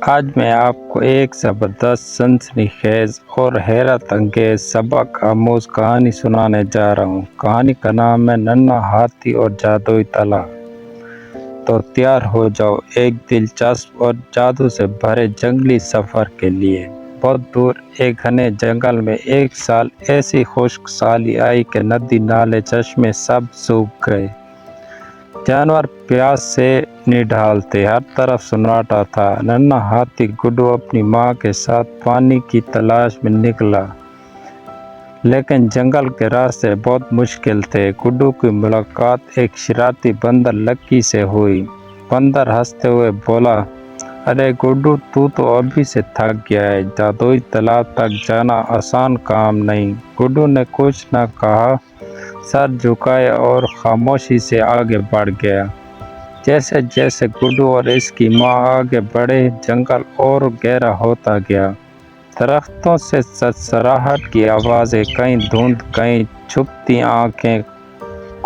آج میں آپ کو ایک زبردست سنسنی خیز اور حیرت انگیز سبق آموز کہانی سنانے جا رہا ہوں۔ کہانی کا نام ہے ننھا ہاتھی اور جادوئی تالاب۔ تو تیار ہو جاؤ ایک دلچسپ اور جادو سے بھرے جنگلی سفر کے لیے۔ بہت دور ایک گھنے جنگل میں ایک سال ایسی خشک سالی آئی کہ ندی نالے چشمے سب سوکھ گئے۔ جانور پیاس سے نڈھالتے، ہر طرف سناٹا تھا۔ ننھا ہاتھی گڈو اپنی ماں کے ساتھ پانی کی تلاش میں نکلا، لیکن جنگل کے راستے بہت مشکل تھے۔ گڈو کی ملاقات ایک شرارتی بندر لکی سے ہوئی۔ بندر ہنستے ہوئے بولا، ارے گڈو، تو ابھی سے تھک گیا ہے، جادوئی تالاب تک جانا آسان کام نہیں۔ گڈو نے کچھ نہ کہا، سر جھکائے اور خاموشی سے آگے بڑھ گیا۔ جیسے جیسے گڈو اور اس کی ماں آگے بڑھے، جنگل اور گہرا ہوتا گیا۔ درختوں سے سرسراہٹ کی آوازیں، کہیں دھند، کہیں چھپتی آنکھیں۔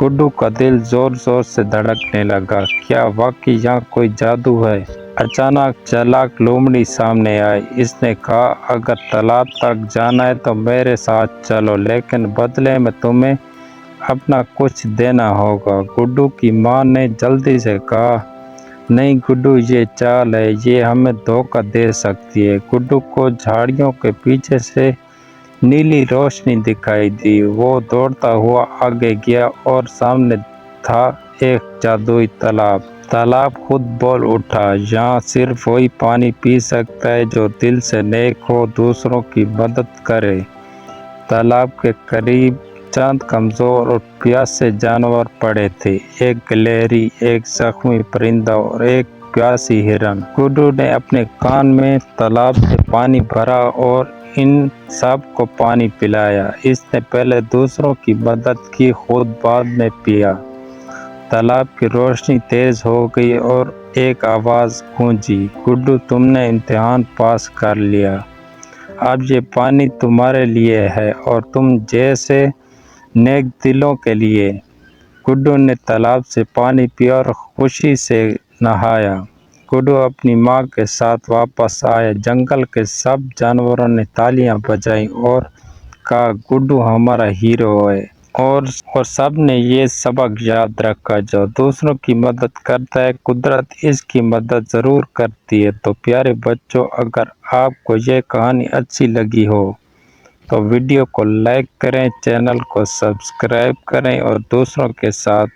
گڈو کا دل زور زور سے دھڑکنے لگا۔ کیا واقعی یہاں کوئی جادو ہے؟ اچانک چالاک لومڑی سامنے آئی۔ اس نے کہا، اگر تالاب تک جانا ہے تو میرے ساتھ چلو، لیکن بدلے میں تمہیں اپنا کچھ دینا ہوگا۔ گڈو کی ماں نے جلدی سے کہا، نہیں گڈو، یہ چال ہے، یہ ہمیں دھوکہ دے سکتی ہے۔ گڈو کو جھاڑیوں کے پیچھے سے نیلی روشنی دکھائی دی۔ وہ دوڑتا ہوا آگے گیا اور سامنے تھا ایک جادوئی تالاب۔ تالاب خود بول اٹھا، یہاں صرف وہی پانی پی سکتا ہے جو دل سے نیک ہو، دوسروں کی مدد کرے۔ تالاب کے قریب چند کمزور اور پیاسے جانور پڑے تھے، ایک گلہری، ایک زخمی پرندہ اور ایک پیاسی ہرن۔ گڈو نے اپنے کان میں تالاب سے پانی بھرا اور ان سب کو پانی پلایا۔ اس نے پہلے دوسروں کی مدد کی، خود بعد میں پیا۔ تالاب کی روشنی تیز ہو گئی اور ایک آواز گونجی، گڈو، تم نے امتحان پاس کر لیا۔ اب یہ پانی تمہارے لیے ہے اور تم جیسے نیک دلوں کے لیے۔ گڈو نے تالاب سے پانی پیا اور خوشی سے نہایا۔ گڈو اپنی ماں کے ساتھ واپس آیا۔ جنگل کے سب جانوروں نے تالیاں بجائیں اور کہا، گڈو ہمارا ہیرو ہے۔ اور سب نے یہ سبق یاد رکھا، جو دوسروں کی مدد کرتا ہے، قدرت اس کی مدد ضرور کرتی ہے۔ تو پیارے بچوں، اگر آپ کو یہ کہانی اچھی لگی ہو تو ویڈیو کو لائک کریں، چینل کو سبسکرائب کریں اور دوسروں کے ساتھ